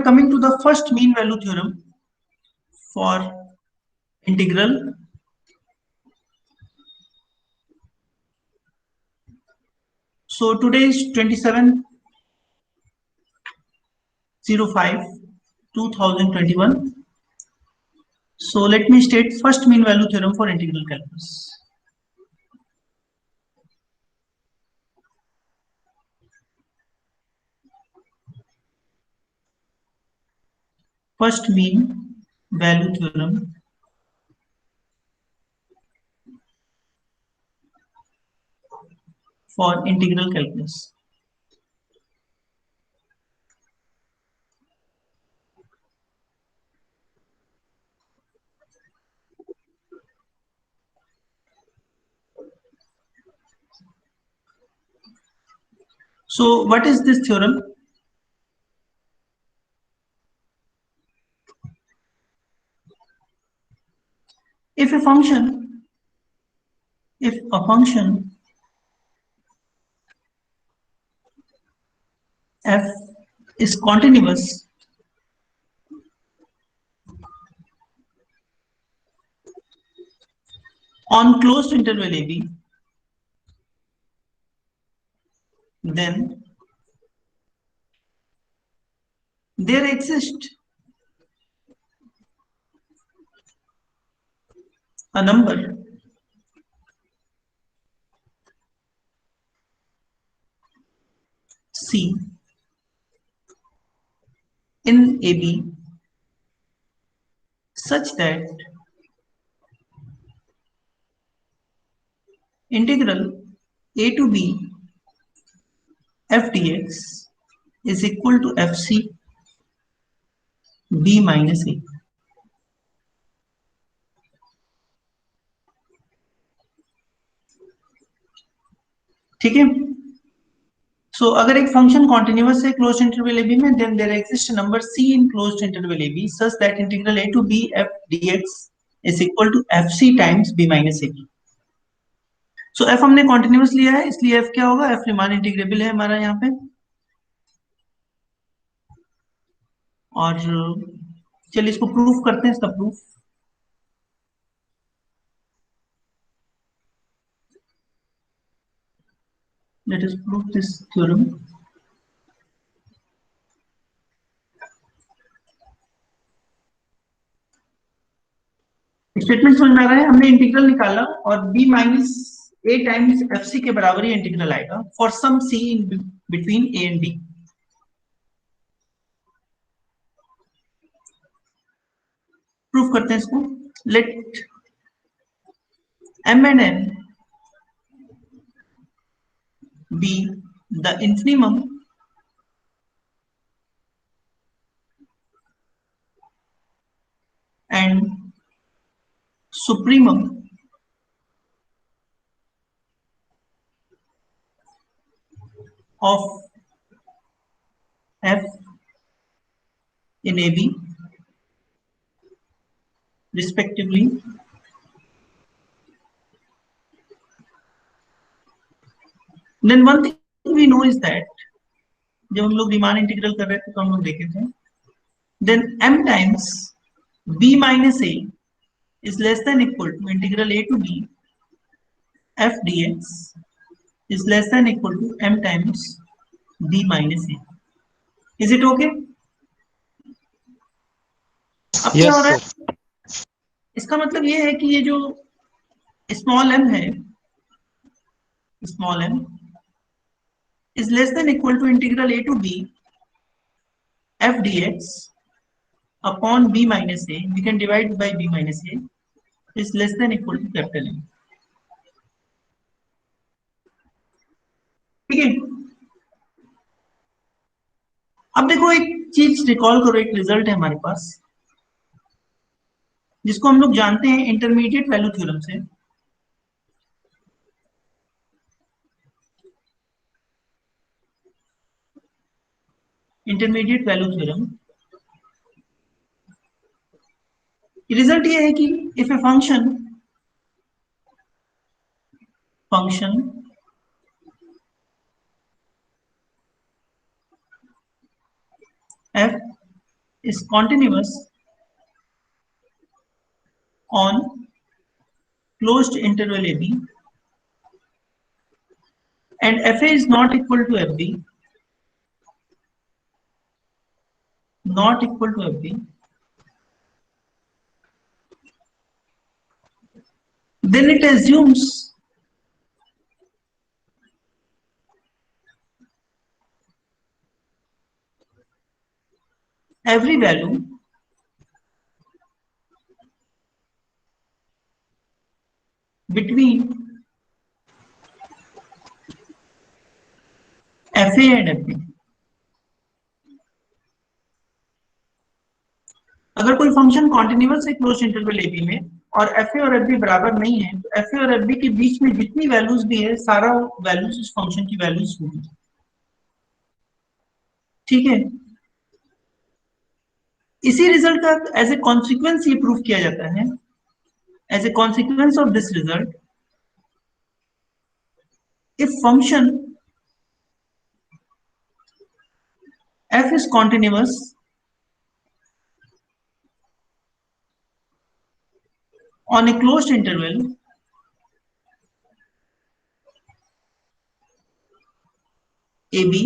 coming to the first mean value theorem for integral. So today is 27/05/2021. So let me state first mean value theorem for integral calculus. First mean value theorem for integral calculus. So what is this theorem? If a function f is continuous on closed interval ab, then there exists a number c in AB such that integral a to b f dx is equal to fc b minus a. ठीक है. So अगर एक function continuous है closed interval ab में, then there exists a number c in closed interval ab such that integral a to b f dx is equal to fc times b minus ab. So f हमने continuous लिया है, इसलिए f क्या होगा, f Riemann integrable है हमारा यहाँ पे. और चलिए इसको प्रूफ करते हैं, इसका proof. Let us prove this theorem. Statement समझ में आ रहा है. हमने इंटीग्रल निकाला और b minus a times fc के बराबर ही इंटीग्रल आएगा for some c in between a and b. Proof करते हैं इसको. Let m and n be the infimum and supremum of f in AB respectively, then one thing we know is that जब हम लोग Riemann integral कर रहे थे तो हम लोग देखे थे, then m times b minus a is less than equal to integral a to b f dx is less than equal to m times b minus a. Is it okay? अब क्या हो रहा है, इसका मतलब ये है कि ये जो स्मॉल m है, small m is less than equal to integral a to b f dx upon b minus a. We can divide by b minus a is less than equal to capital M. ठीक है. अब देखो एक चीज recall करो, एक result है हमारे पास जिसको हम लोग जानते हैं इंटरमीडिएट वैल्यू थ्योरम से. इंटरमीडिएट वैल्यू थ्योरम रिजल्ट ये है कि if a function f is continuous on closed interval AB and FA is not equal to FB, not equal to FB, then it assumes every value between FA and FB. अगर कोई function continuous है close interval AB में और FA और FB बराबर नहीं है तो FA और FB के बीच में जितनी वैल्यूज भी है सारा वैल्यूज उस फंक्शन की वैल्यूज होगी, ठीक है। इसी रिजल्ट का एज ए कॉन्सिक्वेंस ये प्रूव किया जाता है, as a consequence of this result if function f is continuous on a closed interval AB,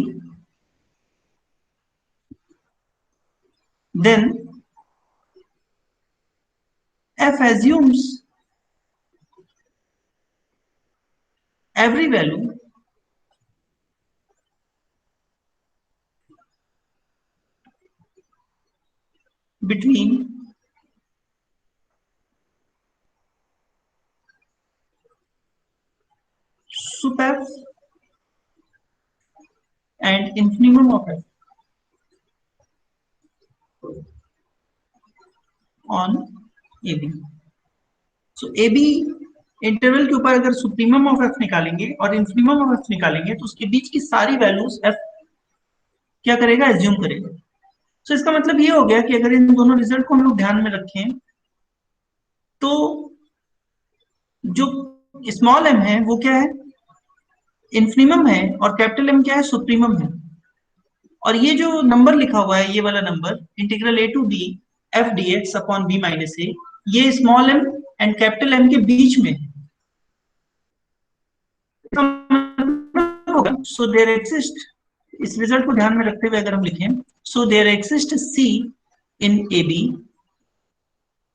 then f assumes every value between sup f and infimum of f on AB. So AB interval के ऊपर अगर supremum of f निकालेंगे और इन्फिनिमम of f निकालेंगे तो उसके बीच की सारी वैल्यूज f क्या करेगा, एज्यूम करेगा। तो इसका मतलब ये हो गया कि अगर इन दोनों रिजल्ट को हम लोग ध्यान में रखें तो जो स्मॉल m है वो क्या है, इन्फिनिमम है, और कैपिटल M क्या है, सुप्रीमम है। और ये जो नंबर लिखा हुआ है, ये वाला number integral a to b f dx upon b minus a, ये small m and capital M के बीच में है। सो देयर एक्सिस्ट, इस रिजल्ट को ध्यान में रखते हुए अगर हम लिखें, so there exist c in AB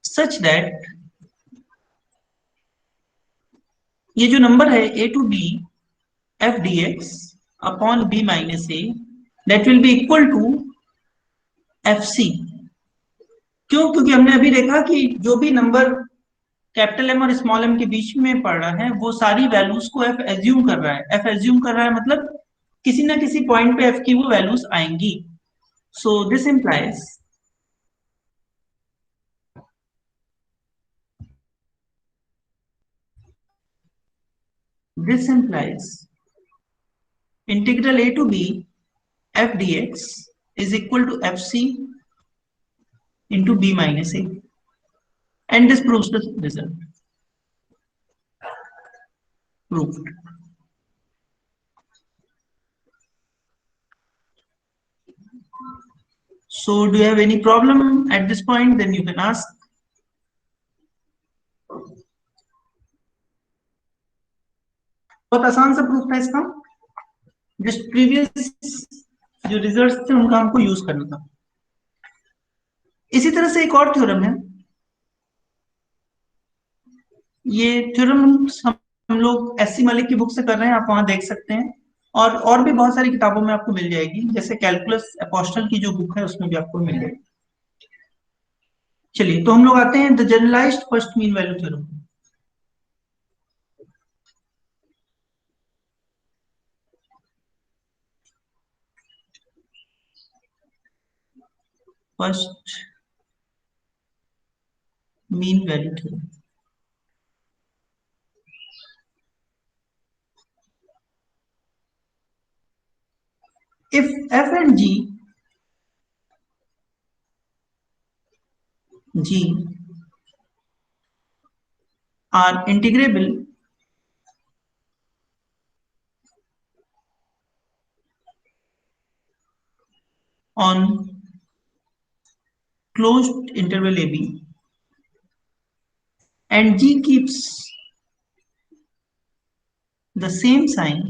such that ये जो नंबर है a to b f dx upon b minus a that will be equal to fc। क्यों? क्योंकि हमने अभी देखा कि जो भी नंबर कैपिटल M और स्मॉल m के बीच में पड़ रहा है वो सारी वैल्यूज को f एज्यूम कर रहा है। f एज्यूम कर रहा है मतलब किसी ना किसी पॉइंट पे f की वो वैल्यूज आएंगी। So this implies integral a to b f dx is equal to fc into b minus a, and this proves the result, proved. So do you have any problem at this point? Then you can ask. बहुत आसान सा proof था इसका, just previous जो results थे उनका हमको use करना था। इसी तरह से एक और थ्योरम है, ये थ्योरम हम लोग एस सी मलिक की बुक से कर रहे हैं, आप वहां देख सकते हैं, और भी बहुत सारी किताबों में आपको मिल जाएगी, जैसे कैलकुलस अपोस्टल की जो बुक है उसमें भी आपको मिल जाएगी। चलिए तो हम लोग आते हैं the generalised first mean value theorem. First mean value theorem. if f and g are integrable on closed interval AB and G keeps the same sign,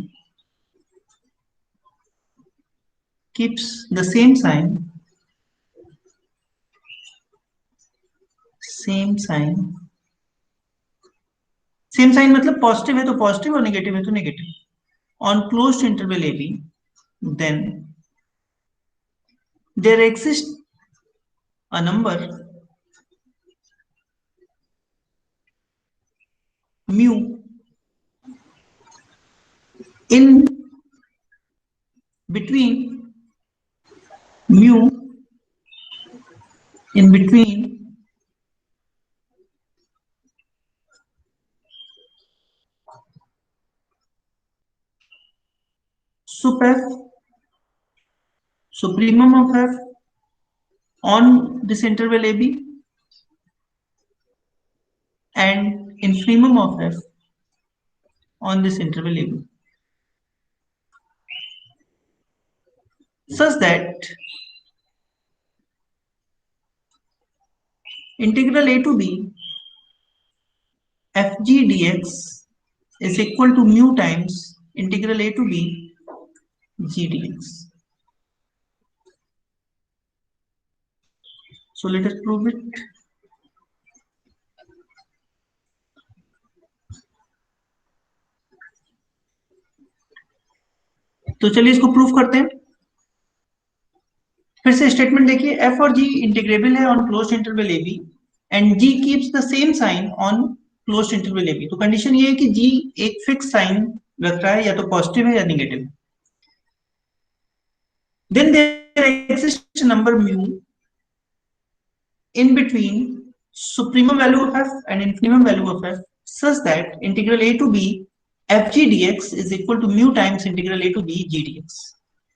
same sign मतलब पॉजिटिव है तो पॉजिटिव और नेगेटिव है तो negative on closed interval A B, then there exist a number mu in between mu in between sup f, supremum of f on this interval AB and infimum of f on this interval AB, such that integral a to b fg dx is equal to mu times integral a to b g dx. So let us prove it. तो चलिए इसको proof करते हैं। फिर से statement देखिए, F और G integrable है on closed interval A B and G keeps the same sign on closed interval A B. तो कंडीशन ये है कि जी एक फिक्स साइन रख रहा है, या तो पॉजिटिव है या negative. Then there exist number mu in between supremum value of f and infimum value of f such that integral a to b f g dx is equal to mu times integral a to b g dx,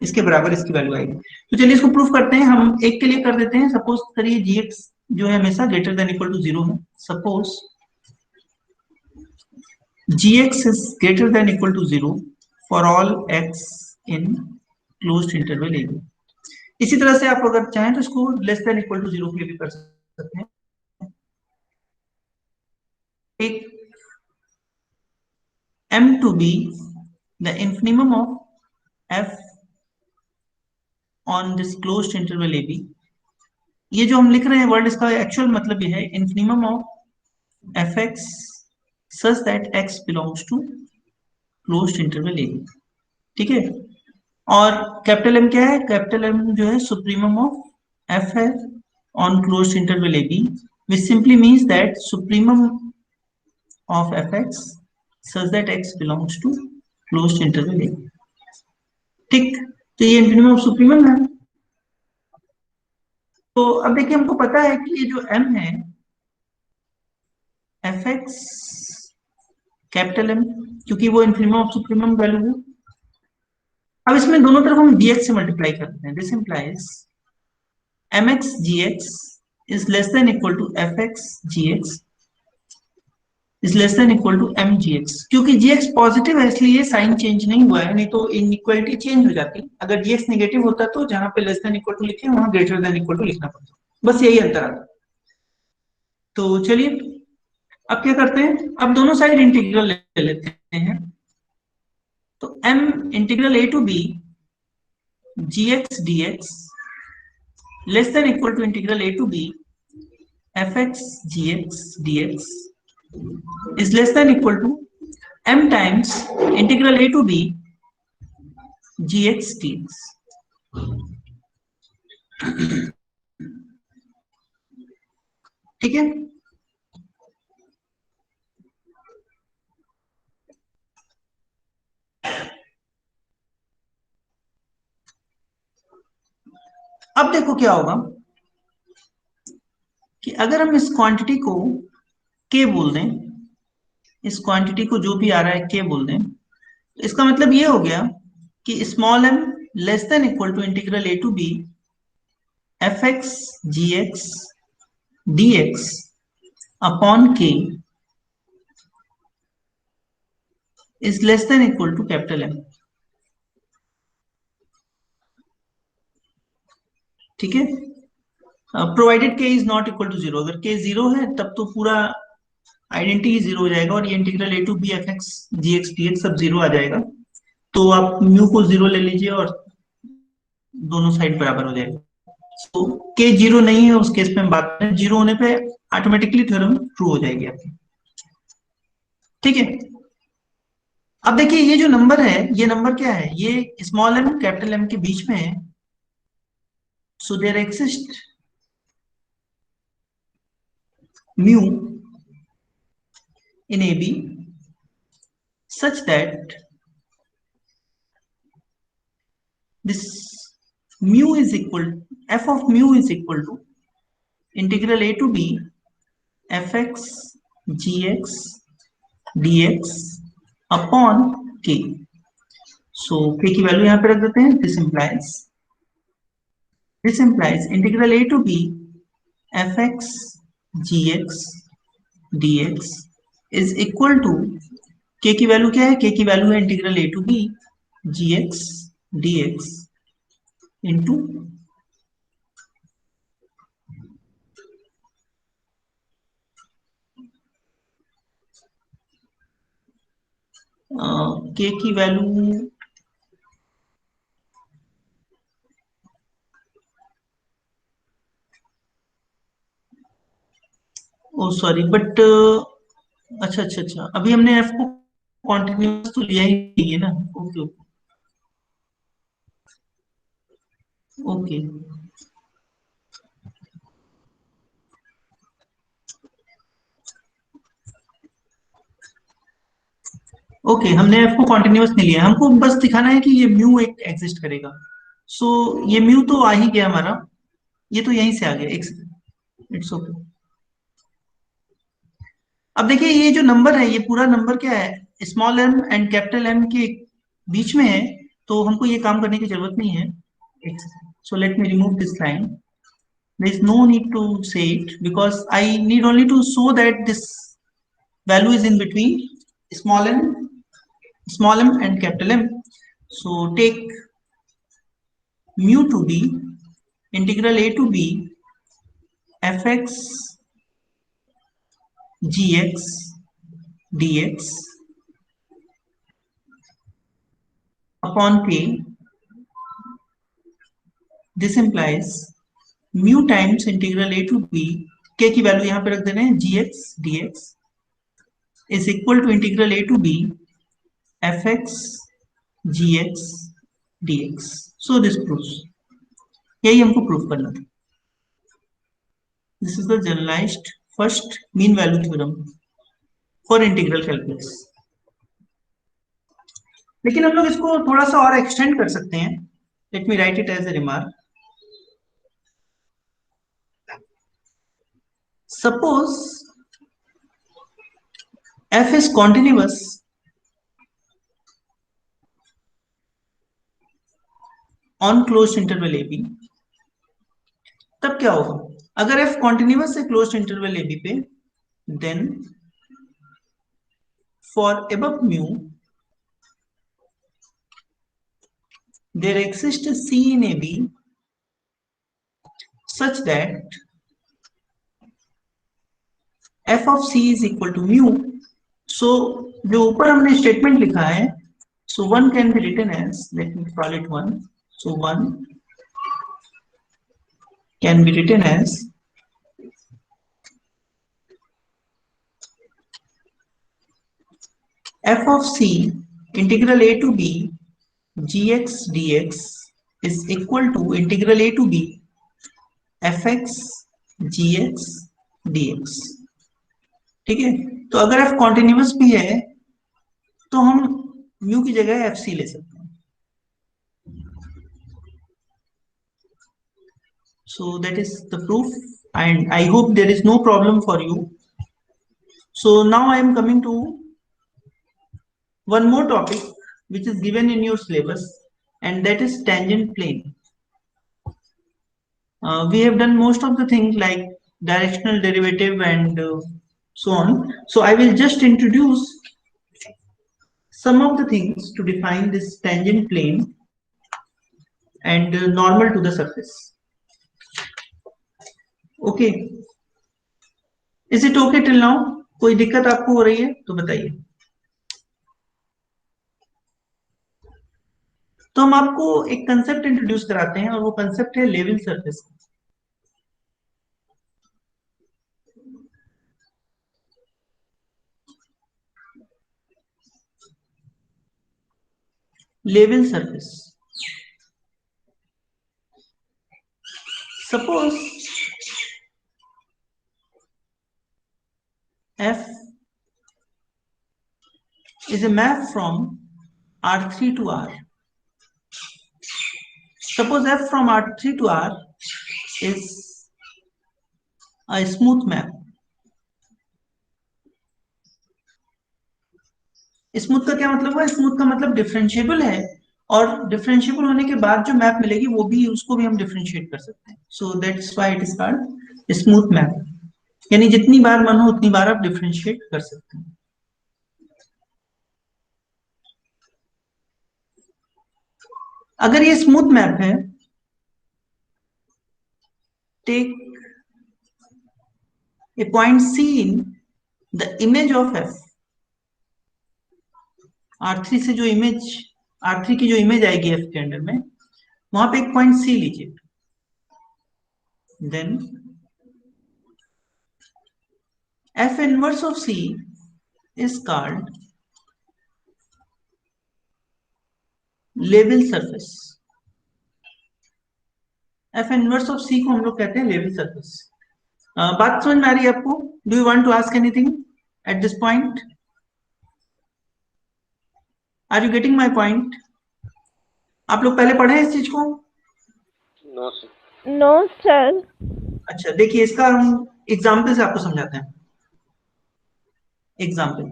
इसके बराबर इसकी value आएगी। तो चलिए इसको proof करते हैं। हम एक के लिए कर देते हैं। सपोज करिए gx जो है हमेशा ग्रेटर देन इक्वल टू 0 है। Suppose gx is greater than equal to 0 for all x in closed interval a b। इसी तरह से आप अगर चाहें तो इसको लेस देन इक्वल टू 0 के लिए भी कर सकते हैं। Take m to be the infimum of f on this closed interval ab। ये जो हम लिख रहे हैं वर्ड, इसका एक्चुअल मतलब ये है infimum of fx such that x belongs to closed interval ab। ठीक है, और कैपिटल एम क्या है? कैपिटल एम जो है सुप्रीमम ऑफ एफ है on closed interval ab, which simply means that supremum of fx such that x belongs to closed interval a। ठीक, तो ये इंफिनिमम ऑफ सुप्रीमम है। तो अब देखिए हमको पता है कि ये जो m है fx कैपिटल M, क्योंकि वो इंफिनिमम ऑफ सुप्रीमम वैल्यू है। अब इसमें दोनों तरफ हम dx से मल्टीप्लाई करते हैं। This implies mx gx is less than equal to fx gx is less than equal to mgx। क्योंकि gx पॉजिटिव है इसलिए साइन चेंज नहीं हुआ है, नहीं तो इनइक्वालिटी चेंज हो जाती। अगर gx नेगेटिव होता तो जहां पे लेस देन इक्वल टू लिखे वहां ग्रेटर देन इक्वल टू लिखना पड़ता। बस यही अंतर आता। तो चलिए अब क्या करते हैं, अब दोनों साइड इंटीग्रल ले लेते हैं। तो m integral a to b gx dx less than equal to integral a to b fx gx dx is less than equal to m times integral a to b gx dx। ठीक है, अब देखो क्या होगा कि अगर हम इस क्वांटिटी को k बोल दें, इस क्वांटिटी को जो भी आ रहा है k बोल दें, तो इसका मतलब ये हो गया कि small m less than equal to integral a to b fx gx dx upon k is less than equal to capital M। ठीक है, provided K is not equal to zero, अगर के जीरो है तब तो पूरा identity zero हो जाएगा और ये integral A to B F X G X D X सब जीरो आ जाएगा। तो आप म्यू को जीरो ले लीजिए और दोनों साइड बराबर हो जाएगा। तो के जीरो नहीं है उस केस में हम बात करें, जीरो होने पे ऑटोमेटिकली थ्योरम ट्रू हो जाएगी आपकी। ठीक है, अब देखिए ये जो नंबर है, ये नंबर क्या है, ये स्मॉल एम कैपिटल एम के बीच में है। So there exist mu in AB such that this mu is equal, f of mu is equal to integral a to b fx gx dx upon k. So k की value यहां पे रख देते हैं। This implies integral a to b fx gx dx is equal to k की value क्या है, k की वैल्यू है integral a to b gx dx into k की वैल्यू ओ सॉरी बट अच्छा अच्छा अच्छा, अभी हमने f को कॉन्टिन्यूस तो लिया ही नहीं है ना। ओके ओके ओके, हमने f को कॉन्टिन्यूस नहीं लिया, हमको बस दिखाना है कि ये म्यू एक एग्जिस्ट करेगा। सो ये म्यू तो आ ही गया हमारा, ये तो यहीं से आ गया। It's okay. अब देखिए ये जो नंबर है, ये पूरा नंबर क्या है, small M and capital M के बीच में है, तो हमको ये काम करने की जरूरत नहीं है। So let me remove this line. There is no need to say it because I need only to show that this value is in between small m, small m and capital M. So take mu to be integral a to b fx gx dx upon k. This implies mu times integral a to b, k की value यहां पे रख दे रहे हैं gx dx is equal to integral a to b fx gx dx. So this proves, यही हमको proof करना था। This is the generalised first mean value theorem for integral calculus. लेकिन हम लोग इसको थोड़ा सा और एक्सटेंड कर सकते हैं। Let me write it as a remark. Suppose f is continuous on closed interval ab, तब क्या होगा, अगर f continuous है closed interval ab पे, then for above mu there exists a c in ab such that f of c is equal to mu. So जो ऊपर हमने statement लिखा है, so one can be written as, let me call it one, so one can be written as f of c integral a to b gx dx is equal to integral a to b fx gx dx। ठीक है, तो अगर f continuous भी है तो हम mu की जगह एफ सी ले सकते हैं। So that is the proof and I hope there is no problem for you. So now I am coming to one more topic which is given in your syllabus, and that is tangent plane. We have done most of the things like directional derivative and so on. So I will just introduce some of the things to define this tangent plane and normal to the surface. Okay, is it okay till now? कोई दिक्कत आपको हो रही है तो बताइए। तो हम आपको एक कंसेप्ट इंट्रोड्यूस कराते हैं और वो कंसेप्ट है level surface. Level surface, suppose F is a map from R3 to R. Suppose F from R3 to R is a smooth map. Smooth का क्या मतलब हुआ? स्मूथ का मतलब डिफरेंशिएबल है, और डिफरेंशिएबल होने के बाद जो मैप मिलेगी वो भी, उसको भी हम डिफरेंशिएट कर सकते हैं। So that's why it is called smooth map, यानी जितनी बार मन हो उतनी बार आप डिफरेंशिएट कर सकते हैं। अगर ये स्मूथ मैप है, take a point C in the image of F। R3 से जो इमेज, R3 की जो इमेज आएगी F के अंडर में, वहां पे एक पॉइंट C लीजिए। Then F inverse of C is called level surface. F inverse of C को हम लोग कहते हैं लेवल सरफेस। बात समझ में आ रही है आपको? Do you want to ask anything at this point? Are you getting my point? आप लोग पहले पढ़े हैं इस चीज को? No sir. No sir. अच्छा, देखिए इसका हम एग्जाम्पल से आपको समझाते हैं। एग्जाम्पल,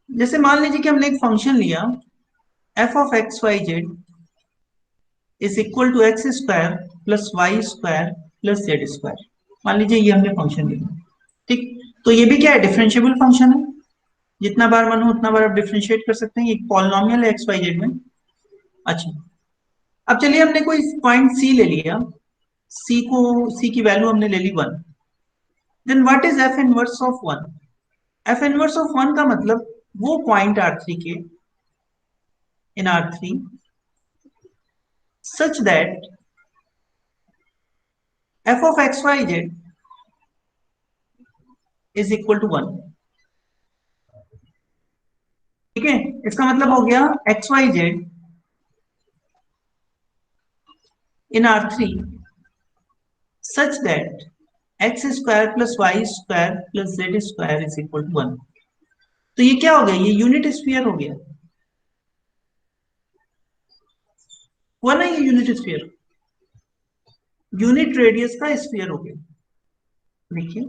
जैसे मान लीजिए कि हमने एक फंक्शन लिया f of x y z is equal to x square plus Y square plus Z square. मान लीजिए ये हमने फंक्शन लिया, ठीक। तो ये भी क्या है? डिफरेंशिएबल फंक्शन है, जितना बार मन हो उतना बार आप डिफरेंशिएट कर सकते हैं। एक पॉलिनोमियल है एक्स वाई जेड में। अच्छा, अब चलिए हमने कोई पॉइंट सी ले लिया, सी की वैल्यू हमने ले ली 1। Then what is F inverse of 1? F inverse of 1 का मतलब वो पॉइंट R3 के, इन R3 such that f of x y z is equal to 1। ठीक है, इसका मतलब हो गया X Y Z in R3 such that x square plus y square plus z square is equal to 1। तो ये क्या हो गया? ये यूनिट स्फीयर हो गया, हुआ ना? ये यूनिट स्फीयर, यूनिट रेडियस का स्फीयर हो गया। देखिए,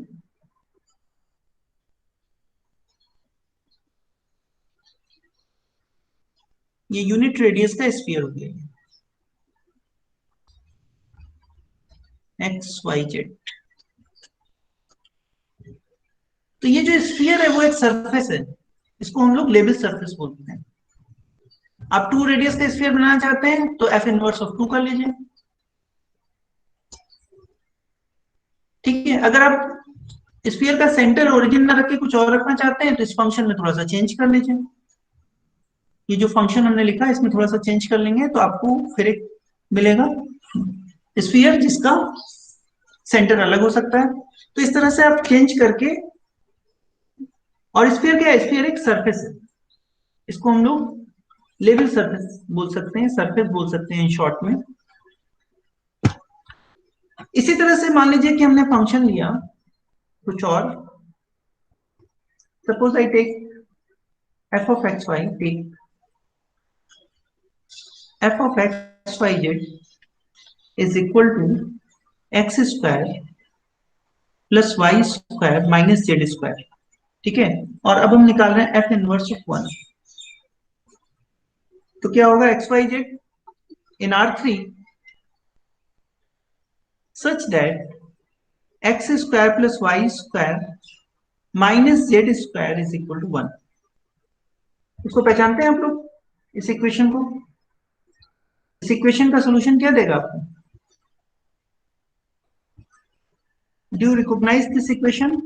ये यूनिट रेडियस का स्फीयर हो गया, एक्स वाई जेड। तो ये जो स्फीयर है वो एक सरफेस है, इसको हम लोग लेवल सरफेस बोलते हैं। आप 2 रेडियस का स्फीयर बनाना चाहते हैं तो एफ इनवर्स ऑफ 2 कर लीजिए, ठीक है। अगर आप स्फीयर का सेंटर ओरिजिन ना रख के कुछ और रखना चाहते हैं तो इस फंक्शन में थोड़ा सा चेंज कर लीजिए। ये जो फंक्शन हमने लिखा है इसमें थोड़ा सा चेंज कर लेंगे तो आपको फिर एक मिलेगा स्फीयर जिसका सेंटर अलग हो सकता है। तो इस तरह से आप चेंज करके, और स्फीयर क्या है? स्फीयर एक सरफेस है, इसको हम लोग लेवल सरफेस बोल सकते हैं, सरफेस बोल सकते हैं इन शॉर्ट में। इसी तरह से मान लीजिए कि हमने फंक्शन लिया कुछ और, suppose I take F of X Y, take F of X Y Z is equal to x square plus Y square minus Z square, ठीक है। और अब हम निकाल रहे हैं एफ इनवर्स ऑफ 1। तो क्या होगा? X Y Z in R3 such that x square plus y square minus z square is equal to 1। इसको पहचानते हैं आप लोग, इस इक्वेशन को? इस इक्वेशन का सोल्यूशन क्या देगा आपको? Do you recognise this equation?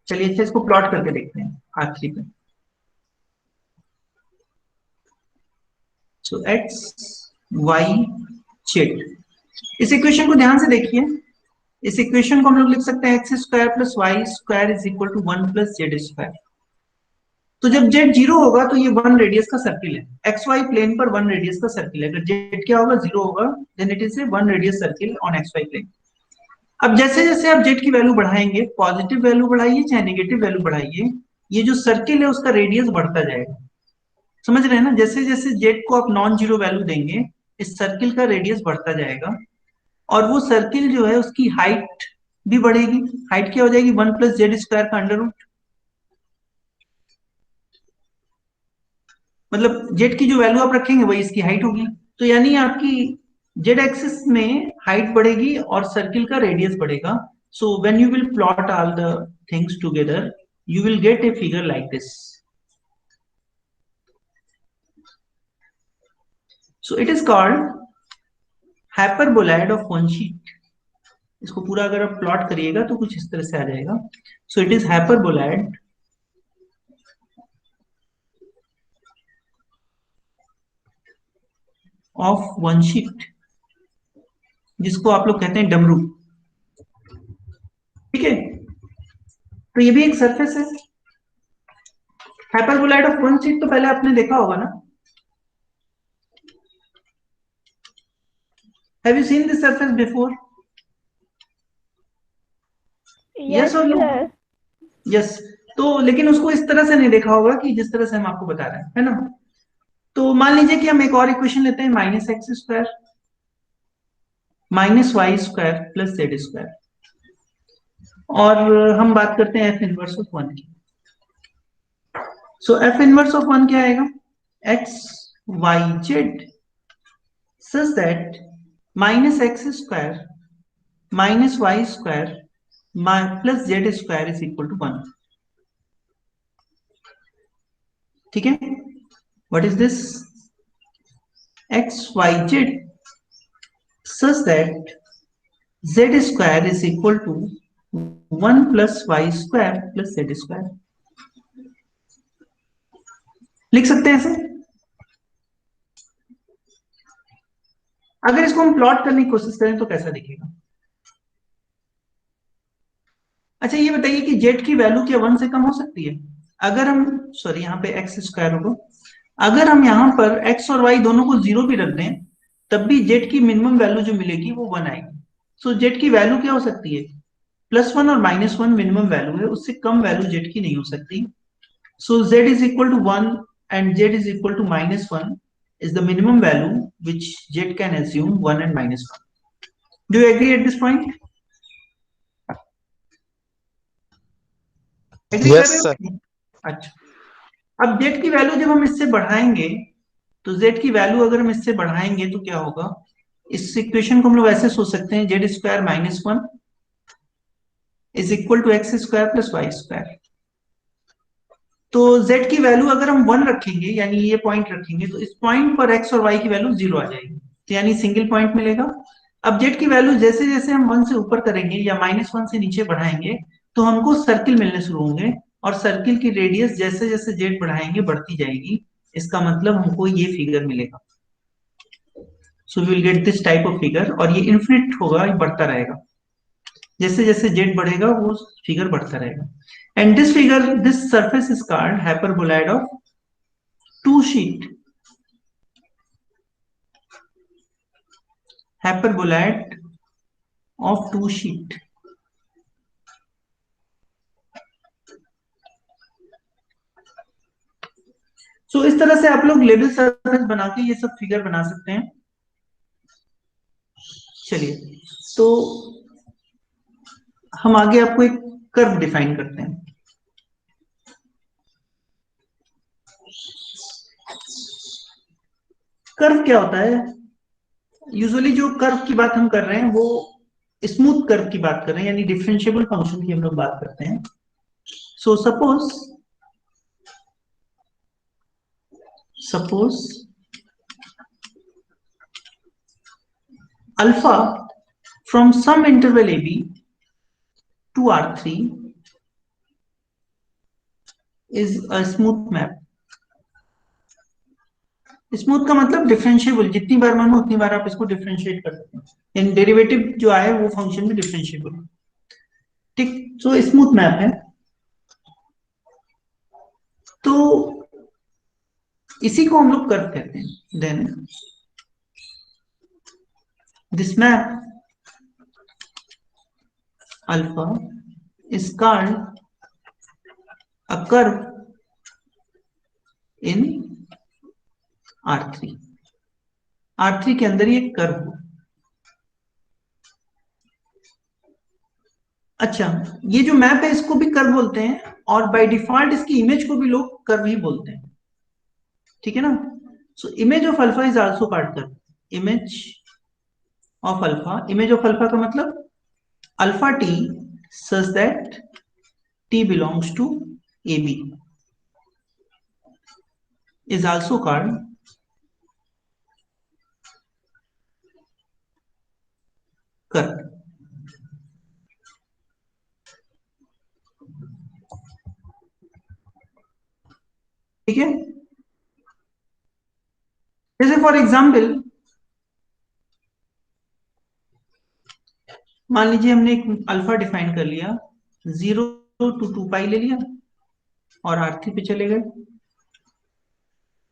चलिए अच्छा इसको प्लॉट करके देखते हैं आखिरी पे। सो एक्स वाई जेड, इस इक्वेशन को ध्यान से देखिए। इस इक्वेशन को हम लोग लिख सकते हैं X square plus Y square is equal to 1 plus Z square. तो जब जेड जीरो होगा तो ये 1 रेडियस का सर्किल है, एक्स वाई प्लेन पर 1 रेडियस का सर्किल है। अगर जेड क्या होगा, जीरो होगा, then it is a 1 radius circle on X Y plane. अब जैसे जैसे आप जेड की वैल्यू बढ़ाएंगे, पॉजिटिव वैल्यू बढ़ाइए चाहे नेगेटिव वैल्यू बढ़ाइए, ये जो सर्किल है उसका रेडियस बढ़ता जाएगा। समझ रहे हैं ना? जैसे जैसे जेड को आप नॉन जीरो वैल्यू देंगे, इस सर्किल का रेडियस बढ़ता जाएगा, और वो सर्किल जो है उसकी हाइट भी बढ़ेगी। हाइट क्या हो जाएगी, 1 प्लस जेड स्क्वायर का अंडर रूट। मतलब जेड की जो वैल्यू आप रखेंगे वही इसकी हाइट होगी। तो यानी आपकी जेड एक्सिस में हाइट बढ़ेगी और सर्किल का रेडियस बढ़ेगा। So when you will plot all the things together, you will get a figure like this. So it is called hyperboloid of one sheet. इसको पूरा अगर आप प्लॉट करिएगा तो कुछ इस तरह से आ जाएगा। So it is hyperboloid of one sheet, जिसको आप लोग कहते हैं डमरू। ठीक है, तो ये भी एक सरफेस है। हाइपरबोलाइड ऑफ वन शीट तो पहले आपने देखा होगा ना? Have you seen this surface before? Yes, Yes or no? sir. Yes. तो लेकिन उसको इस तरह से नहीं देखा होगा कि जिस तरह से हम आपको बता रहे हैं, है ना? तो मान लीजिए कि हम एक और इक्वेशन लेते हैं, minus X square minus Y square plus Z square, और हम बात करते हैं एफ इनवर्स ऑफ वन की। So F inverse of one क्या आएगा, X Y Z such that minus X square minus Y square plus Z square is equal to 1। ठीक है, what is this, X Y Z such that z square is equal to 1 plus y square plus z square। लिख सकते हैं ऐसे। अगर इसको हम plot करने की कोशिश करें तो कैसा दिखेगा? अच्छा ये बताइए कि z की वैल्यू क्या 1 से कम हो सकती है? अगर हम, सॉरी यहाँ पे एक्स स्क्वायर होगा, अगर हम यहाँ पर x और y दोनों को जीरो भी रख दें तब भी z की मिनिमम वैल्यू जो मिलेगी वो 1 आएगी। सो z की वैल्यू क्या हो सकती है, +1 और -1 मिनिमम वैल्यू है, उससे कम वैल्यू z की नहीं हो सकती। So z is equal to 1 and z is equal to -1 is the minimum value which z can assume 1 and -1. Do you agree at this point? Agree कर यस रहे sir. हो? अच्छा, अब z की वैल्यू जब हम इससे बढ़ाएंगे तो z की वैल्यू अगर हम इससे बढ़ाएंगे तो क्या होगा, इस इक्वेशन को हम लोग ऐसे सोच सकते हैं, Z square -1 is equal to x square plus Y square. तो z की वैल्यू अगर हम 1 रखेंगे यानी ये पॉइंट रखेंगे तो इस पॉइंट पर x और y की वैल्यू 0 आ जाएगी, तो यानी सिंगल पॉइंट मिलेगा। अब z की वैल्यू जैसे जैसे हम 1 से ऊपर करेंगे या -1 से नीचे बढ़ाएंगे तो हमको सर्किल मिलने शुरू होंगे, और सर्किल की रेडियस जैसे जैसे z बढ़ाएंगे बढ़ती जाएगी। इसका मतलब हमको ये फिगर मिलेगा। So we will get this type of figure, और ये इन्फिनिट होगा, ये बढ़ता रहेगा। जैसे जैसे z बढ़ेगा वो फिगर बढ़ता रहेगा। And this figure, this surface is called hyperboloid of two sheet. Hyperboloid of two sheet. So इस तरह से आप लोग लेवल सरफेस बना के ये सब फिगर बना सकते हैं। चलिए, तो हम आगे आपको एक कर्व डिफाइन करते हैं। कर्व क्या होता है? यूजुअली जो कर्व की बात हम कर रहे हैं वो स्मूथ कर्व की बात कर रहे हैं, यानी डिफरेंशिएबल फंक्शन की हम लोग बात करते हैं। So suppose alpha from some interval AB to R3 is a smooth map. Smooth का मतलब डिफरेंशिएबल, जितनी बार मानो उतनी बार आप इसको डिफरेंशिएट कर सकते हैं, इन डेरिवेटिव जो आए वो फंक्शन में डिफरेंशिएबल, ठीक। सो स्मूथ मैप है। तो इसी को हम लोग कर्व कहते हैं। Then this map alpha is called a curve in R3। R3 के अंदर ये कर्व हो। अच्छा, ये जो मैप है इसको भी कर्व बोलते हैं, और बाय डिफॉल्ट इसकी इमेज को भी लोग कर्व ही बोलते हैं, ठीक है ना। So image of alpha is also called curve. Image of alpha, image of alpha का मतलब alpha T such that T belongs to A B is also called curve, ठीक है। जैसे फॉर एग्जाम्पल मान लीजिए हमने एक अल्फा डिफाइन कर लिया, 0 to 2 पाई ले लिया और R3 पे चले गए,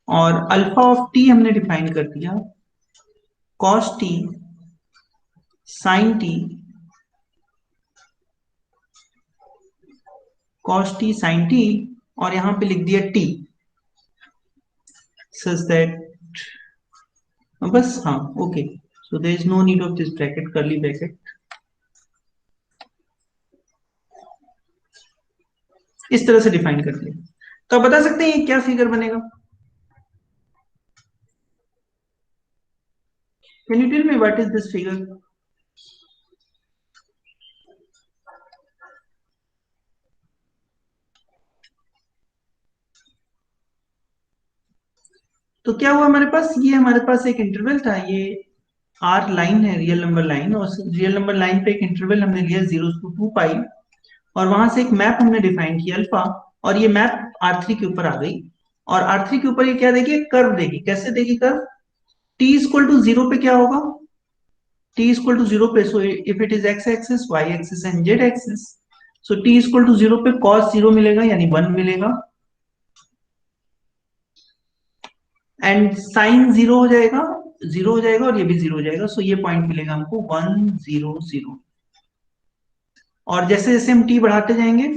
और अल्फा ऑफ टी हमने डिफाइन कर दिया cos T sine T, cos T sine T, और यहां पे लिख दिया टी सच दैट, बस हाँ okay. So there is no need of this bracket, curly bracket. इस तरह से डिफाइन कर दिया, तो आप बता सकते हैं ये क्या फिगर बनेगा? Can you tell me what is this figure? तो क्या हुआ हमारे पास, ये हमारे पास एक इंटरवल था, ये आर लाइन है, रियल नंबर लाइन, और रियल नंबर लाइन पे एक इंटरवल हमने लिया 0 to 2 पाई, और वहां से एक मैप हमने डिफाइन किया अल्फा, और ये मैप R3 के ऊपर आ गई, और R3 के ऊपर ये क्या देगी, कर्व देगी। कैसे देगी कर्व? t इक्वल टू 0 पे क्या होगा, t इक्वल टू 0 पे, so if it is x axis, y axis and z axis, so t equal to 0 पे cos 0 मिलेगा यानी 1 मिलेगा, एंड साइन 0 हो जाएगा, 0 हो जाएगा, और ये भी 0 हो जाएगा, सो ये पॉइंट मिलेगा हमको 1 0 0। और जैसे जैसे हम t बढ़ाते जाएंगे,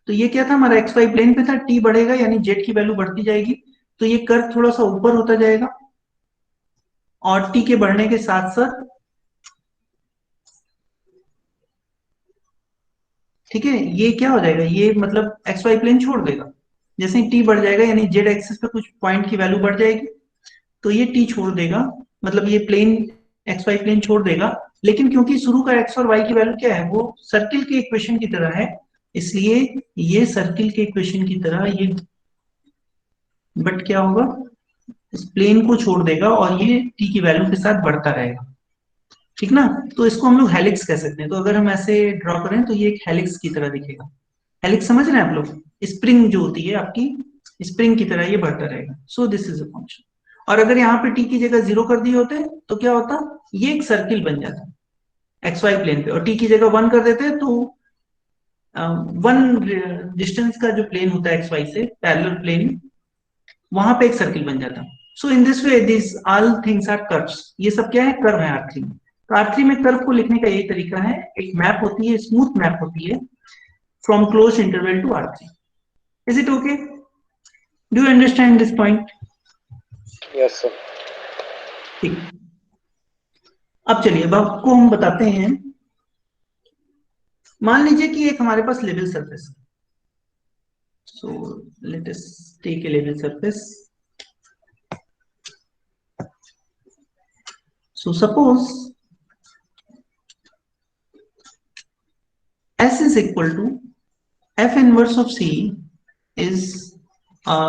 तो ये क्या था हमारा एक्स वाई प्लेन पे था, t बढ़ेगा यानी z की वैल्यू बढ़ती जाएगी, तो ये कर्व थोड़ा सा ऊपर होता जाएगा, और t के बढ़ने के साथ साथ, ठीक है, ये क्या हो जाएगा, ये मतलब एक्स वाई प्लेन छोड़ देगा। जैसे ही t बढ़ जाएगा यानी z एक्सिस पे कुछ पॉइंट की वैल्यू बढ़ जाएगी, तो ये t छोड़ देगा, मतलब ये प्लेन एक्स वाई प्लेन छोड़ देगा। लेकिन क्योंकि शुरू का x और y की वैल्यू क्या है, वो सर्किल के इक्वेशन की तरह है, इसलिए ये सर्किल के इक्वेशन की तरह ये, बट क्या होगा, इस प्लेन को छोड़ देगा और ये t की वैल्यू के साथ बढ़ता रहेगा, ठीक ना। तो इसको हम लोग हेलिक्स कह सकते हैं। तो अगर हम ऐसे ड्रॉ करें तो ये एक हेलिक्स की तरह दिखेगा। हेलिक्स समझ रहे हैं आप लोग? स्प्रिंग जो होती है आपकी, स्प्रिंग की तरह ये बढ़ता रहेगा। So this is a function. और अगर यहाँ पे टी की जगह 0 कर दिए होते तो क्या होता, ये एक सर्किल बन जाता एक्स वाई प्लेन पे, और टी की जगह 1 कर देते तो वन डिस्टेंस का जो प्लेन होता है एक्स वाई से पैरेलल प्लेन, वहां पे एक सर्किल बन जाता। So in this way this all things are curves. ये सब क्या है, कर्व है R3 में। तो R3 में कर्व को लिखने का यही तरीका है, एक मैप होती है, स्मूथ मैप होती है from close interval to R3। Is it okay? Do you understand this point? Yes sir. ठीक। अब चलिए, अब आपको हम बताते हैं। मान लीजिए कि एक हमारे पास level surface, so let us take a level surface. So suppose S is equal to F inverse of C is a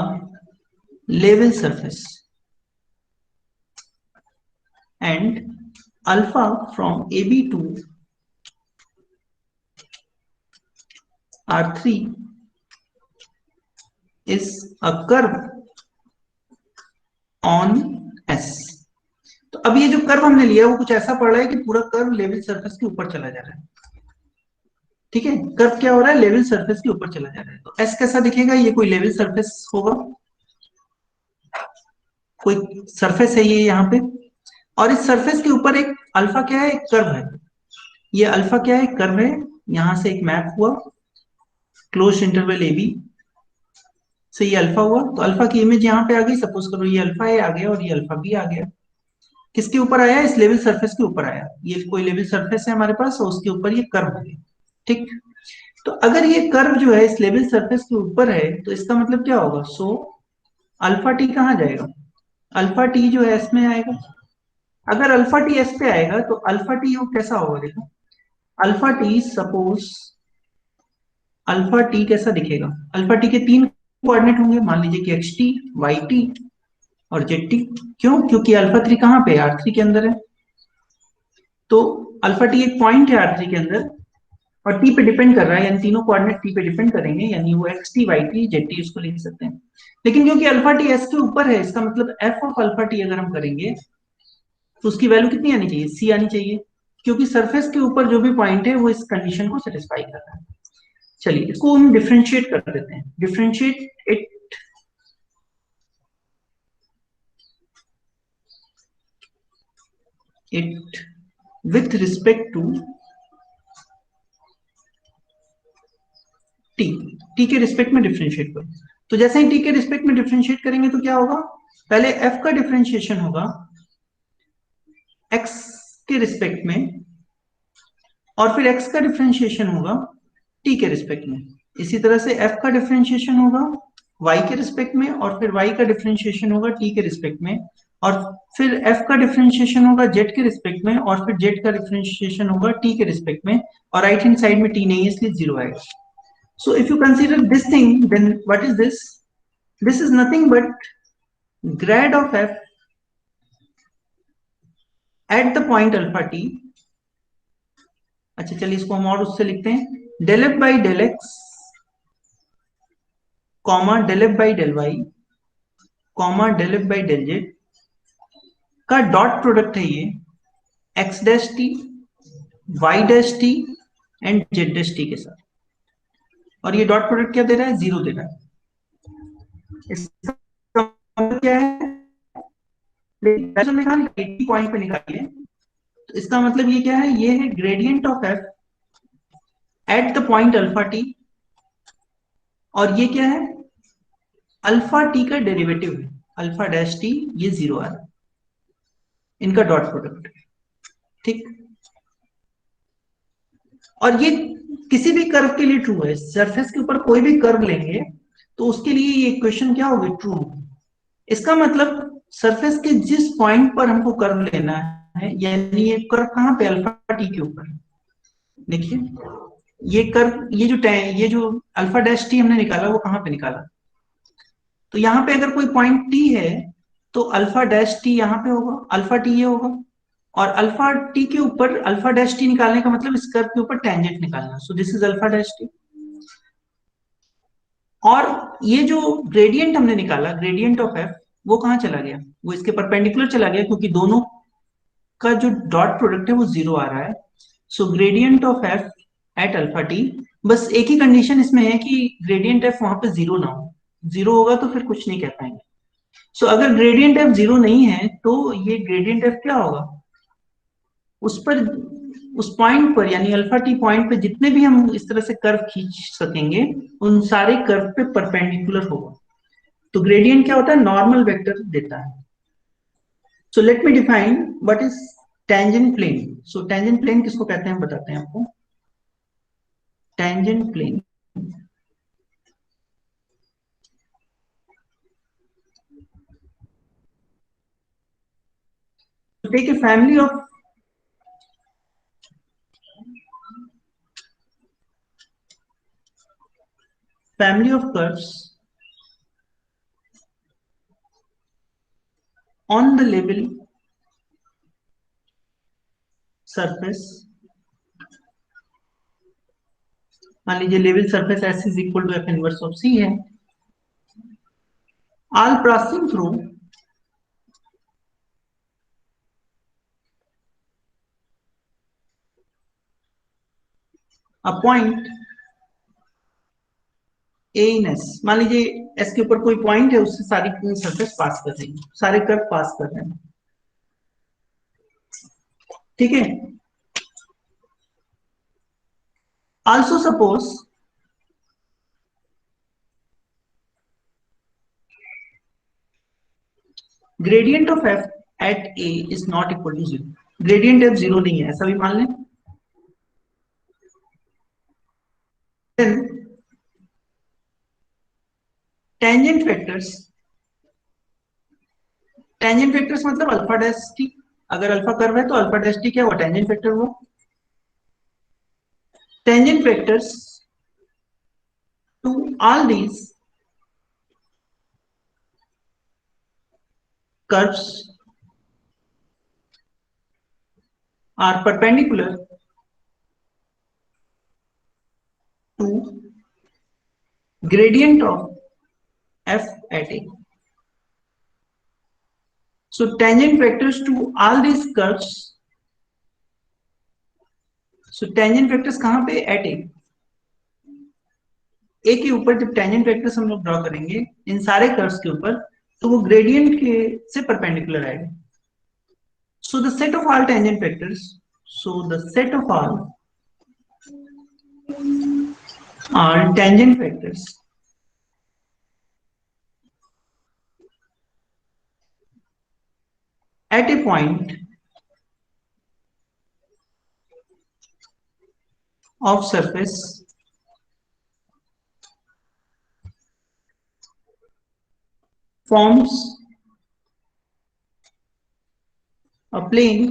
level surface, and alpha from AB to R3 is a curve on S। तो अब ये जो curve हमने लिया है वो कुछ ऐसा पड़ रहा है कि पूरा कर्व लेवल सरफेस के ऊपर चला जा रहा है। ठीक है, कर्व क्या हो रहा है, लेवल सरफेस के ऊपर चला जा रहा है। तो एस कैसा दिखेगा, ये कोई लेवल सरफेस होगा, कोई सरफेस है ये यहाँ पे, और इस सरफेस के ऊपर एक अल्फा क्या है, एक कर्व है। ये अल्फा क्या है, कर्व है। यहां से एक मैप हुआ क्लोज इंटरवल ए बी से, ये अल्फा हुआ। तो अल्फा की इमेज यहाँ पे आ गई, सपोज करो ये अल्फा ए आ गया और ये अल्फा बी आ गया। किसके ऊपर आया, इस लेवल सरफेस के ऊपर आया। ये कोई लेवल सरफेस है हमारे पास और उसके ऊपर ये कर्व हो गया। ठीक, तो अगर ये कर्व जो है इस लेवल सरफेस के ऊपर है तो इसका मतलब क्या होगा, सो अल्फा टी कहाँ जाएगा, अल्फा टी जो है एस में आएगा। अगर अल्फा टी एस पे आएगा तो अल्फा टी वो कैसा होगा, देखो alpha T, suppose alpha T कैसा दिखेगा, अल्फा टी के तीन कोऑर्डिनेट होंगे, मान लीजिए कि एक्स टी, वाई टी और जेड टी। क्यों, क्योंकि अल्फा थ्री कहाँ पे, आर थ्री के अंदर है। तो अल्फा टी एक पॉइंट है आर थ्री के अंदर और टी पे डिपेंड कर रहा है, यानी तीनों कोऑर्डिनेट टी पे डिपेंड करेंगे, यानी वो x t, y t, z t उसको लिख सकते हैं। लेकिन क्योंकि अल्फा टी एस के ऊपर है, इसका मतलब एफ ऑफ अल्फा टी अगर हम करेंगे तो उसकी वैल्यू कितनी आनी चाहिए, सी आनी चाहिए, क्योंकि सरफेस के ऊपर जो भी पॉइंट है वो इस कंडीशन को सेटिस्फाई कर रहा है। चलिए इसको हम डिफ्रेंशिएट कर देते हैं, differentiate it it with respect to t, t के रिस्पेक्ट में डिफ्रेंशिएट करो। तो जैसे ही टी के रिस्पेक्ट में डिफ्रेंशिएट करेंगे तो क्या होगा, पहले एफ का डिफ्रेंशिएशन होगा एक्स के रिस्पेक्ट में और फिर एक्स का डिफरेंशिएशन होगा टी के रिस्पेक्ट में। इसी तरह से एफ का डिफरेंशिएशन होगा वाई के रिस्पेक्ट में और फिर वाई का डिफरेंशिएशन होगा टी के रिस्पेक्ट में, और फिर एफ का डिफरेंशिएशन होगा जेड के रिस्पेक्ट में और फिर जेड का डिफरेंशिएशन होगा टी के रिस्पेक्ट में, और राइट हैंड साइड में टी नहीं है इसलिए जीरो आएगा। So if you consider this thing then what is this, this is nothing but grad of F at the point alpha t. अच्छा चलिए इसको हम और उससे लिखते हैं, del f by del x comma del f by del y comma del f by del z का dot product है ये x dash t, Y dash T and Z dash T के साथ। और ये डॉट प्रोडक्ट क्या दे रहा है, जीरो दे रहा है। इसका मतलब क्या है, पॉइंट पे निकालिए, तो इसका मतलब ये क्या है, ये है gradient of F at the point alpha T, और ये क्या है, अल्फा टी का डेरिवेटिव है अल्फा डैश टी, ये जीरो आ रहा है, इनका डॉट प्रोडक्ट। ठीक, और ये किसी भी कर्व के लिए ट्रू है, सरफेस के ऊपर कोई भी कर्व लेंगे तो उसके लिए ये इक्वेशन क्या होगी, ट्रू होगी। इसका मतलब सरफेस के जिस पॉइंट पर हमको कर्व लेना है, यानी ये कर्व कहाँ पे, अल्फा टी के ऊपर। देखिए ये कर्व, ये जो अल्फा डैश टी हमने निकाला वो कहाँ पे निकाला, तो यहाँ पे अगर कोई पॉइंट टी है तो अल्फा डैश टी यहाँ पे होगा, अल्फा टी ये होगा, और अल्फा टी के ऊपर अल्फा डैश टी निकालने का मतलब इस कर्व के ऊपर टेंजेंट निकालना, so this is alpha dash T. और ये जो ग्रेडियंट हमने निकाला, ग्रेडियंट ऑफ एफ, वो कहाँ चला गया, वो इसके परपेंडिकुलर चला गया, क्योंकि दोनों का जो डॉट प्रोडक्ट है वो जीरो आ रहा है। So gradient of F at alpha T, बस एक ही कंडीशन इसमें है कि ग्रेडियंट एफ वहां पे जीरो ना हो, जीरो होगा तो फिर कुछ नहीं कह पाएंगे। सो अगर ग्रेडियंट एफ जीरो नहीं है तो ये ग्रेडियंट एफ क्या होगा, उस पर, उस पॉइंट पर यानी अल्फा टी पॉइंट पे जितने भी हम इस तरह से कर्व खींच सकेंगे उन सारे कर्व पे परपेंडिकुलर होगा। तो ग्रेडियंट क्या होता है, नॉर्मल वेक्टर देता है। So let me define what is tangent plane. So tangent plane किसको कहते हैं बताते हैं आपको, tangent plane take a family of curves on the level surface, मान लीजिए level surface S is equal to F inverse of C है, all passing through a point A in S. मान लीजिए एस के ऊपर कोई पॉइंट है, उससे सारी सरफेस पास कर रही है, सारे कर्व पास कर रहे हैं, ठीक है। Also suppose gradient of F at a is not equal to zero, gradient f zero नहीं है, ऐसा भी मान लें। Then tangent vectors, tangent vectors मतलब अल्फा डैश टी, अगर अल्फा कर्व है तो अल्फा डैश टी क्या हुआ, टेंजेंट वेक्टर हुआ। Tangent vectors to all these curves are perpendicular to gradient of f at a. So tangent vectors to all these curves, so tangent vectors कहां पे, at a, a के ऊपर जब tangent vectors हम लोग draw करेंगे इन सारे कर्व्स के ऊपर, तो वो ग्रेडियंट के से परपेंडिकुलर आएगा। So the set of all tangent vectors, so the set of all tangent vectors at a point of surface forms a plane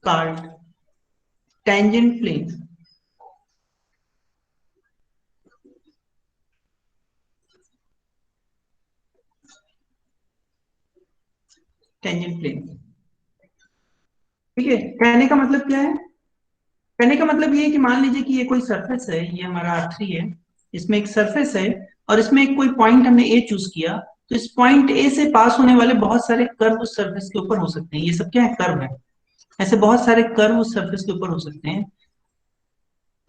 called tangent plane. Tangent plane, ठीक है। कहने का मतलब क्या है, कहने का मतलब ये है कि मान लीजिए कि ये कोई सरफेस है, ये हमारा R3 है, इसमें एक सरफेस है और इसमें एक कोई पॉइंट हमने ए चूज किया, तो इस पॉइंट ए से पास होने वाले बहुत सारे कर्व उस सरफेस के ऊपर हो सकते हैं। ये सब क्या है, कर्व है। ऐसे बहुत सारे कर्व उस सरफेस के ऊपर हो सकते हैं।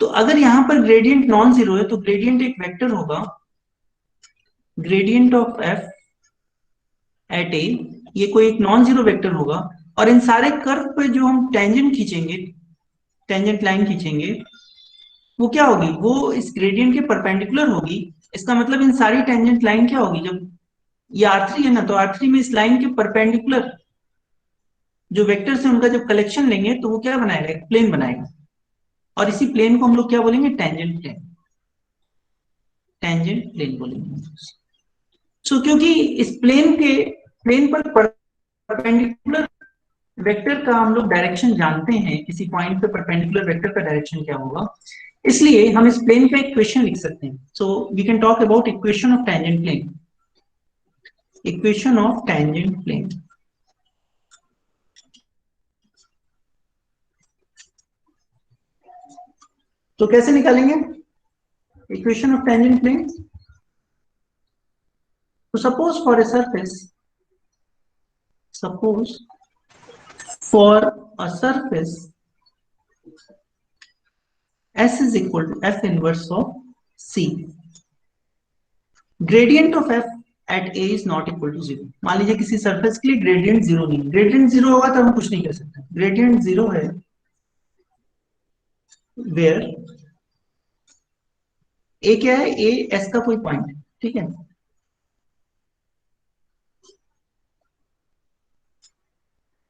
तो अगर यहाँ पर ग्रेडियंट नॉन जीरो है तो ग्रेडियंट एक वेक्टर होगा, ग्रेडियंट ऑफ एफ एट ए, ये कोई एक नॉन जीरो वेक्टर होगा। और इन सारे कर्व पे जो हम टेंजेंट खींचेंगे, टेंजेंट लाइन खींचेंगे, वो क्या होगी, वो इस ग्रेडियंट के परपेंडिकुलर होगी। इसका मतलब इन सारी टेंजेंट लाइन क्या होगी, जब ये R3 है ना, तो R3 में इस लाइन के परपेंडिकुलर जो वेक्टर्स है उनका जब कलेक्शन लेंगे तो वो क्या बनाएगा, एक प्लेन बनाएगा। और इसी प्लेन को हम लोग क्या बोलेंगे, टेंजेंट प्लेन, टेंजेंट प्लेन बोलेंगे। सो क्योंकि इस प्लेन पर परपेंडिकुलर वेक्टर का हम लोग डायरेक्शन जानते हैं, किसी पॉइंट पे परपेंडिकुलर वेक्टर का डायरेक्शन क्या होगा, इसलिए हम इस प्लेन का इक्वेशन लिख सकते हैं। So we can talk about equation of tangent plane, equation of tangent plane. तो कैसे निकालेंगे इक्वेशन ऑफ टेंजेंट प्लेन? तो suppose for a surface S is equal to f inverse of C, gradient of f at A is not equal to zero। मान लीजिए किसी surface के लिए gradient zero नहीं, ग्रेडियंट जीरो होगा तो हम कुछ नहीं कर सकते। ग्रेडियंट जीरो है वेयर ए क्या है, ए एस का कोई पॉइंट है, ठीक है।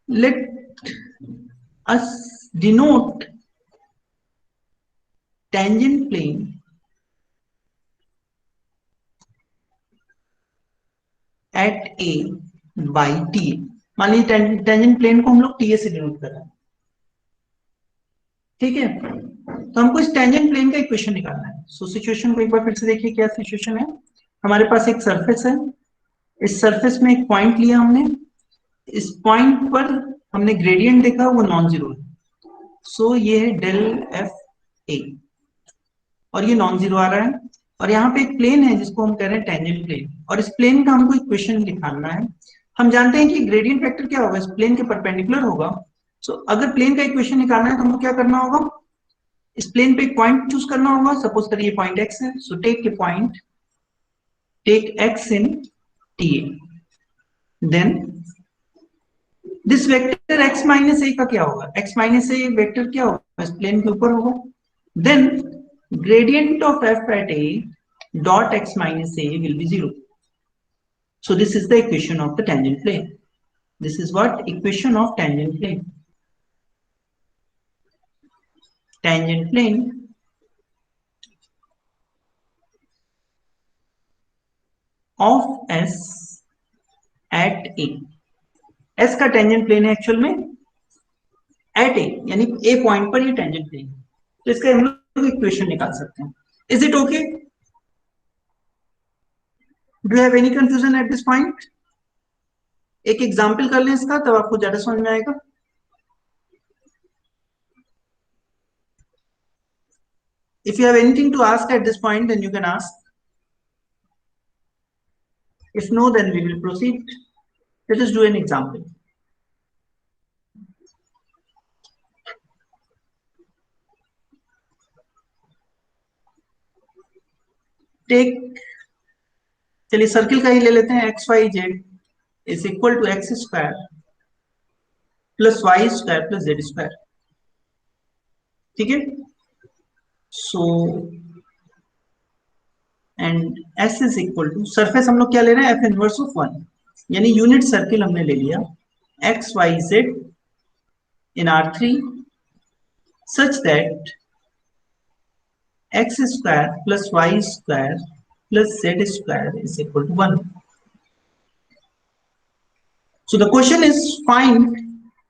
Let us denote tangent plane at a by t. मान लीजिए टेंजेंट प्लेन को हम लोग टी ए से डिनोट कर रहे हैं, ठीक है। तो हमको इस टेंजेंट प्लेन का इक्वेशन निकालना है। सो सिचुएशन को एक बार फिर से देखिए, क्या सिचुएशन है। हमारे पास एक सरफेस है, इस सरफेस में एक पॉइंट लिया हमने, इस पॉइंट पर हमने ग्रेडियंट देखा वो नॉन जीरो है, सो ये है डेल एफ ए और ये नॉन जीरो आ रहा है। और यहाँ पे एक प्लेन है जिसको हम कह रहे हैं टेंजेंट प्लेन, और इस प्लेन का हमको इक्वेशन निकालना है। हम जानते हैं कि ग्रेडियंट वेक्टर क्या होगा, इस प्लेन के परपेंडिकुलर होगा। सो अगर प्लेन का इक्वेशन निकालना है तो हमको क्या करना होगा, इस प्लेन पे एक पॉइंट चूज करना होगा। सपोज करिए पॉइंट एक्स है, so take a point, take X in T A, then this vector x minus A का क्या होगा, x माइनस ए वेक्टर क्या होगा, इस प्लेन के ऊपर होगा। Then gradient of f at a dot x minus a will be 0. So this is the equation of the tangent plane. This is what equation of tangent plane. Tangent plane of s at a. s का tangent plane है actual में eight ए, यानी ए point पर ये tangent plane है, तो इसका हम लोग इक्वेशन निकाल सकते हैं। Is it okay? Do you have any confusion eight this point? एक एग्जाम्पल कर लें इसका, तब आपको ज्यादा समझ में आएगा। If you have anything to ask at this point, then you can ask. If no, then we will proceed. Let us do an example. Take, चलिए सर्किल का ही ले लेते हैं, x Y Z is equal to x square plus Y square plus Z square. ठीक है, so and s is equal to, surface हम लोग क्या ले रहे हैं, एफ इनवर्स ऑफ 1, यानी यूनिट सर्किल हमने ले लिया x Y Z in R3 such that x square plus y square plus z square is equal to 1. So the question is find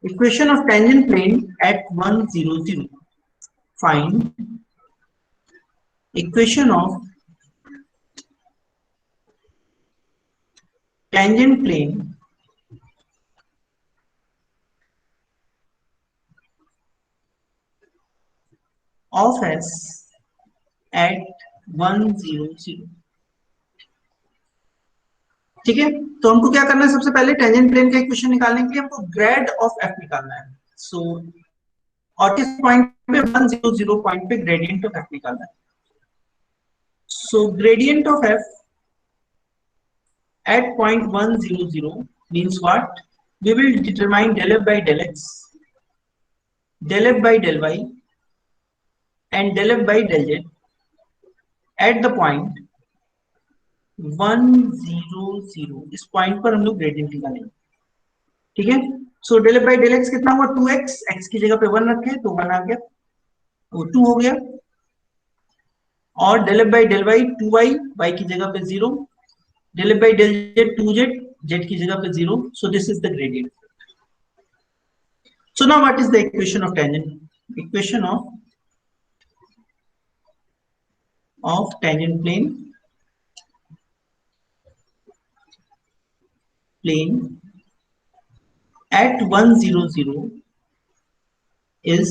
equation of tangent plane at 1, 0, 0. Find equation of tangent plane of s at 1, 0, 0. ठीक है, तो हमको क्या करना है, सबसे पहले tangent plane का इक्वेशन निकालने के लिए हमको ग्रेड ऑफ एफ निकालना है। सो और किस पॉइंट पे, 1, 0, 0 पॉइंट पे ग्रेडियंट ऑफ एफ निकालना है। So gradient of F at point 1, 0, 0 means what? We will determine del f by del x, del f by del y and del f by del z at the point 1, 0, 0. इस point पर हम लोग gradient निकालेंगे। ठीक है, सो del f by del x कितना हुआ, 2x, x की जगह पे 1 रखे तो 1 आ गया, वो 2 हो गया। और del f by del y 2y, y की जगह पे 0, del f by del z 2z, z की जगह पे 0. So this is the gradient. So now what is the equation of tangent? Equation of tangent plane at 1, 0, 0 is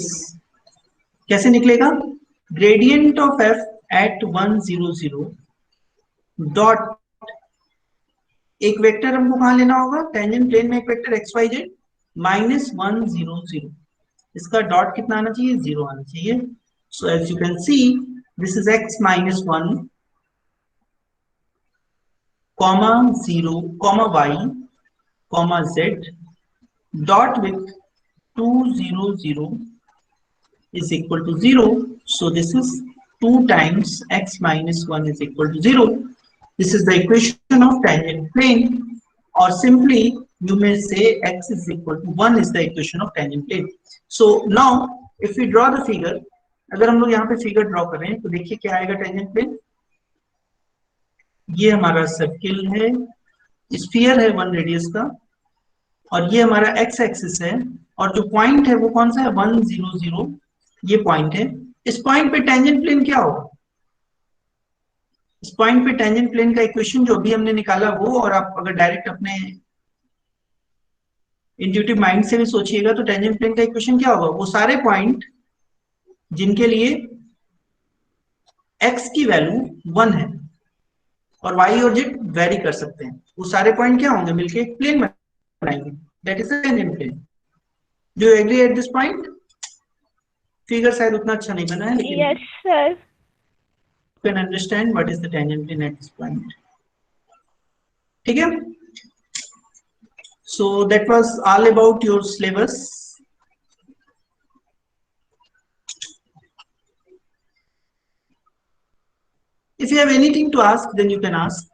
कैसे निकलेगा, gradient of f at 1, 0, 0 dot, एक vector हमको कहां लेना होगा, टेंजेंट प्लेन में एक vector x Y z minus 1, 0, 0, इसका डॉट कितना आना चाहिए, 0 आना चाहिए। So as you can see this is x minus 1 comma 0 comma y comma z dot with 2, 0, 0 is equal to 0. So this is 2 times x minus 1 is equal to 0. This is the equation of tangent plane, or simply you may say x is equal to 1 is the equation of tangent plane. So now if we draw the figure, अगर हम लोग यहाँ पे figure draw करें तो देखिए क्या आएगा टेंजेंट प्लेन। ये हमारा सर्किल है, स्फीयर है 1 रेडियस का, और ये हमारा एक्स एक्सिस है, और जो पॉइंट है वो कौन सा है, 1, 0, 0 ये पॉइंट है। इस पॉइंट पे टेंजेंट प्लेन क्या होगा, इस पॉइंट पे टेंजेंट प्लेन का इक्वेशन जो भी हमने निकाला वो, और आप अगर डायरेक्ट अपने इंट्यूटिव माइंड से भी सोचिएगा तो टेंजेंट प्लेन का इक्वेशन क्या होगा, वो सारे पॉइंट जिनके लिए x की वैल्यू 1 है और y और z वेरी कर सकते हैं, वो सारे पॉइंट क्या होंगे, मिलके एक प्लेन बनाएंगे, that is the tangent plane. Do you agree at this point? Figure शायद उतना अच्छा नहीं बना है लेकिन Yes, sir. you can understand what is the tangent plane at this point. ठीक है, so that was all about your syllabus. If you have anything to ask, then you can ask.